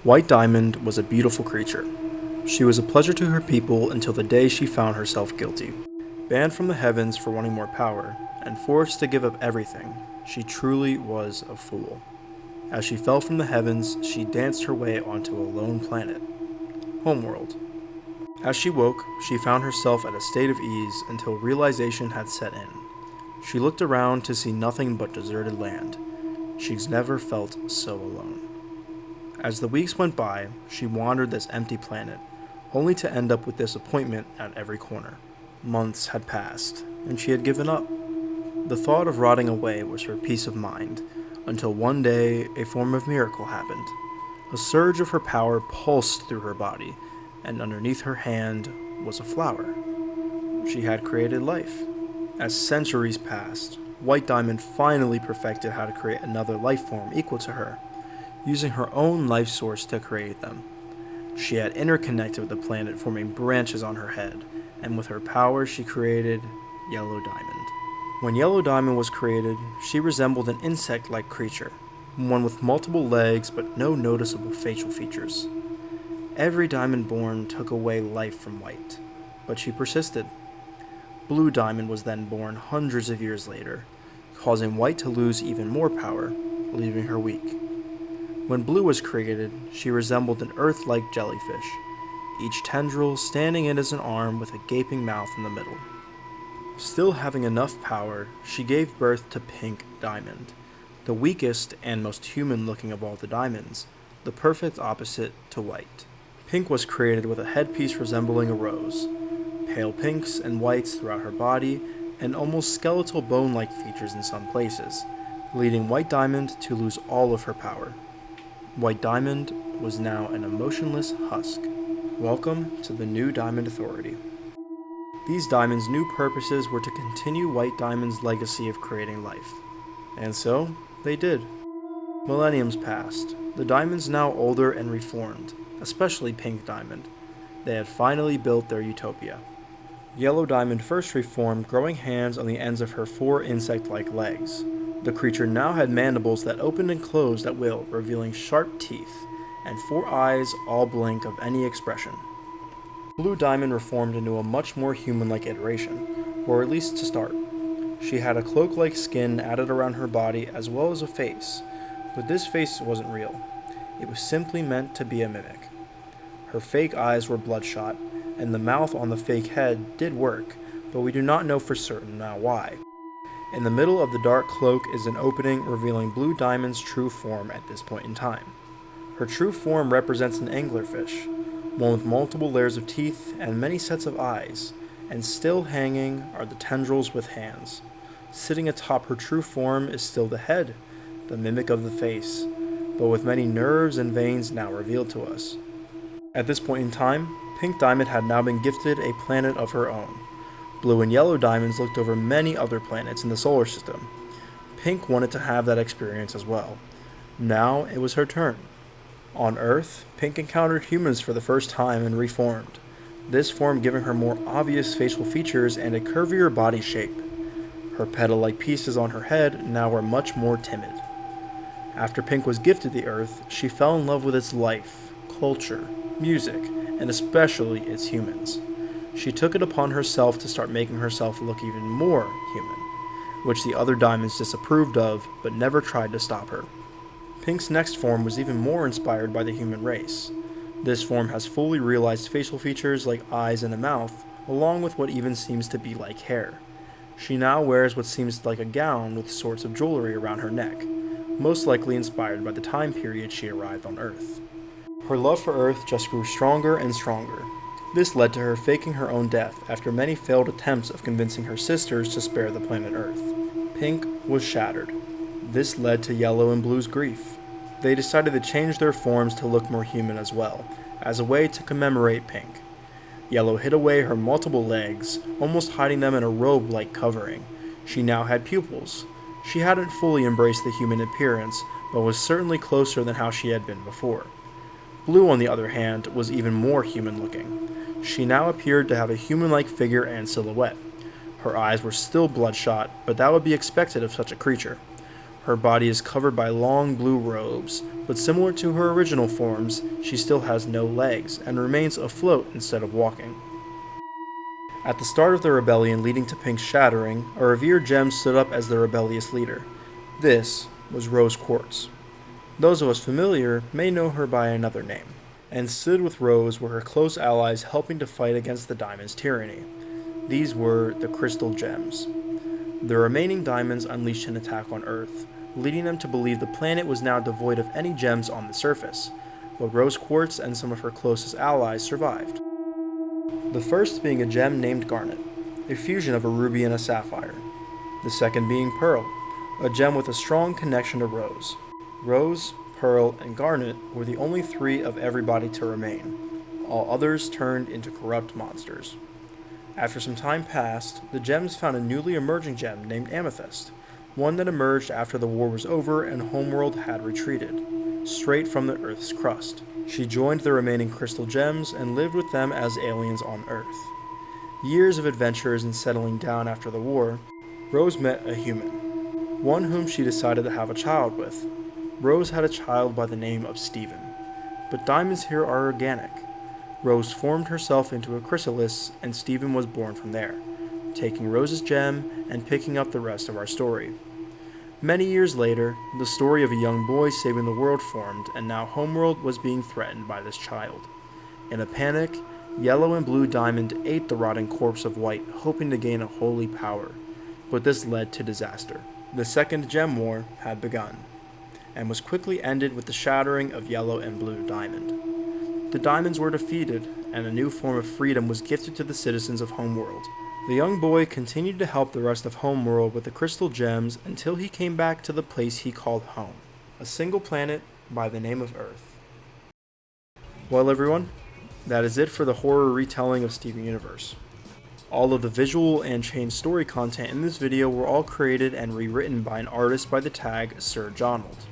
White Diamond was a beautiful creature. She was a pleasure to her people until the day she found herself guilty. Banned from the heavens for wanting more power, and forced to give up everything, she truly was a fool. As she fell from the heavens, she danced her way onto a lone planet, Homeworld. As she woke, she found herself at a state of ease until realization had set in. She looked around to see nothing but deserted land. She's never felt so alone. As the weeks went by, she wandered this empty planet, only to end up with disappointment at every corner. Months had passed, and she had given up. The thought of rotting away was her peace of mind, until one day a form of miracle happened. A surge of her power pulsed through her body, and underneath her hand was a flower. She had created life. As centuries passed, White Diamond finally perfected how to create another life form equal to her, using her own life source to create them. She had interconnected with the planet, forming branches on her head, and with her power she created Yellow Diamond. When Yellow Diamond was created, she resembled an insect-like creature, one with multiple legs but no noticeable facial features. Every diamond born took away life from White, but she persisted. Blue Diamond was then born hundreds of years later, causing White to lose even more power, leaving her weak. When Blue was created, she resembled an Earth-like jellyfish, each tendril standing in as an arm with a gaping mouth in the middle. Still having enough power, she gave birth to Pink Diamond, the weakest and most human-looking of all the diamonds, the perfect opposite to White. Pink was created with a headpiece resembling a rose, pale pinks and whites throughout her body, and almost skeletal bone-like features in some places, leading White Diamond to lose all of her power. White Diamond was now an emotionless husk. Welcome to the New Diamond Authority. These diamonds' new purposes were to continue White Diamond's legacy of creating life. And so, they did. Millenniums passed, the diamonds now older and reformed, especially Pink Diamond. They had finally built their utopia. Yellow Diamond first reformed, growing hands on the ends of her 4 insect-like legs. The creature now had mandibles that opened and closed at will, revealing sharp teeth, and 4 eyes all blank of any expression. Blue Diamond reformed into a much more human-like iteration, or at least to start. She had a cloak-like skin added around her body as well as a face, but this face wasn't real. It was simply meant to be a mimic. Her fake eyes were bloodshot, and the mouth on the fake head did work, but we do not know for certain now why. In the middle of the dark cloak is an opening revealing Blue Diamond's true form at this point in time. Her true form represents an anglerfish, one with multiple layers of teeth and many sets of eyes, and still hanging are the tendrils with hands. Sitting atop her true form is still the head, the mimic of the face, but with many nerves and veins now revealed to us. At this point in time, Pink Diamond had now been gifted a planet of her own. Blue and Yellow Diamonds looked over many other planets in the solar system. Pink wanted to have that experience as well. Now it was her turn. On Earth, Pink encountered humans for the first time and reformed, this form giving her more obvious facial features and a curvier body shape. Her petal-like pieces on her head now were much more timid. After Pink was gifted the Earth, she fell in love with its life, culture, music, and especially its humans. She took it upon herself to start making herself look even more human, which the other diamonds disapproved of but never tried to stop her. Pink's next form was even more inspired by the human race. This form has fully realized facial features like eyes and a mouth, along with what even seems to be like hair. She now wears what seems like a gown with sorts of jewelry around her neck, most likely inspired by the time period she arrived on Earth. Her love for Earth just grew stronger and stronger. This led to her faking her own death after many failed attempts of convincing her sisters to spare the planet Earth. Pink was shattered. This led to Yellow and Blue's grief. They decided to change their forms to look more human as well, as a way to commemorate Pink. Yellow hid away her multiple legs, almost hiding them in a robe-like covering. She now had pupils. She hadn't fully embraced the human appearance, but was certainly closer than how she had been before. Blue, on the other hand, was even more human-looking. She now appeared to have a human-like figure and silhouette. Her eyes were still bloodshot, but that would be expected of such a creature. Her body is covered by long blue robes, but similar to her original forms, she still has no legs and remains afloat instead of walking. At the start of the rebellion leading to Pink's shattering, a revered gem stood up as the rebellious leader. This was Rose Quartz. Those of us familiar may know her by another name, and stood with Rose were her close allies helping to fight against the Diamond's tyranny. These were the Crystal Gems. The remaining diamonds unleashed an attack on Earth, leading them to believe the planet was now devoid of any gems on the surface, but Rose Quartz and some of her closest allies survived. The first being a gem named Garnet, a fusion of a ruby and a sapphire. The second being Pearl, a gem with a strong connection to Rose. Rose, Pearl, and Garnet were the only three of everybody to remain. All others turned into corrupt monsters. After some time passed, the gems found a newly emerging gem named Amethyst, one that emerged after the war was over and Homeworld had retreated, straight from the Earth's crust. She joined the remaining crystal gems and lived with them as aliens on Earth. Years of adventures and settling down after the war, Rose met a human, one whom she decided to have a child with. Rose had a child by the name of Stephen. But diamonds here are organic. Rose formed herself into a chrysalis, and Stephen was born from there, taking Rose's gem and picking up the rest of our story. Many years later, the story of a young boy saving the world formed, and now Homeworld was being threatened by this child. In a panic, Yellow and Blue Diamond ate the rotting corpse of White, hoping to gain a holy power. But this led to disaster. The Second Gem War had begun, and was quickly ended with the shattering of Yellow and Blue Diamond. The Diamonds were defeated, and a new form of freedom was gifted to the citizens of Homeworld. The young boy continued to help the rest of Homeworld with the crystal gems until he came back to the place he called home, a single planet by the name of Earth. Well everyone, that is it for the horror retelling of Steven Universe. All of the visual and chain story content in this video were all created and rewritten by an artist by the tag sir.johnald.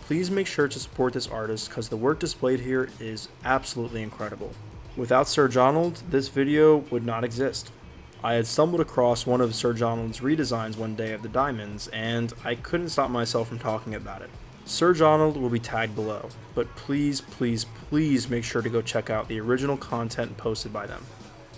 Please make sure to support this artist because the work displayed here is absolutely incredible. Without sir.johnald, this video would not exist. I had stumbled across one of sir.johnald's redesigns one day of the diamonds, and I couldn't stop myself from talking about it. sir.johnald will be tagged below, but please make sure to go check out the original content posted by them.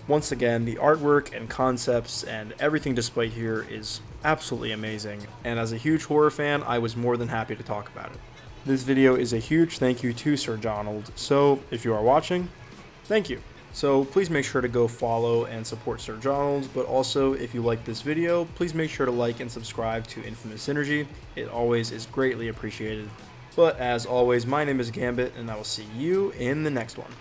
Once again, the artwork and concepts and everything displayed here is absolutely amazing, and as a huge horror fan, I was more than happy to talk about it. This video is a huge thank you to sir.johnald, so if you are watching, thank you. So please make sure to go follow and support sir.johnald, but also if you like this video, please make sure to like and subscribe to Infamous Synergy. It always is greatly appreciated. But as always, my name is Gambit, and I will see you in the next one.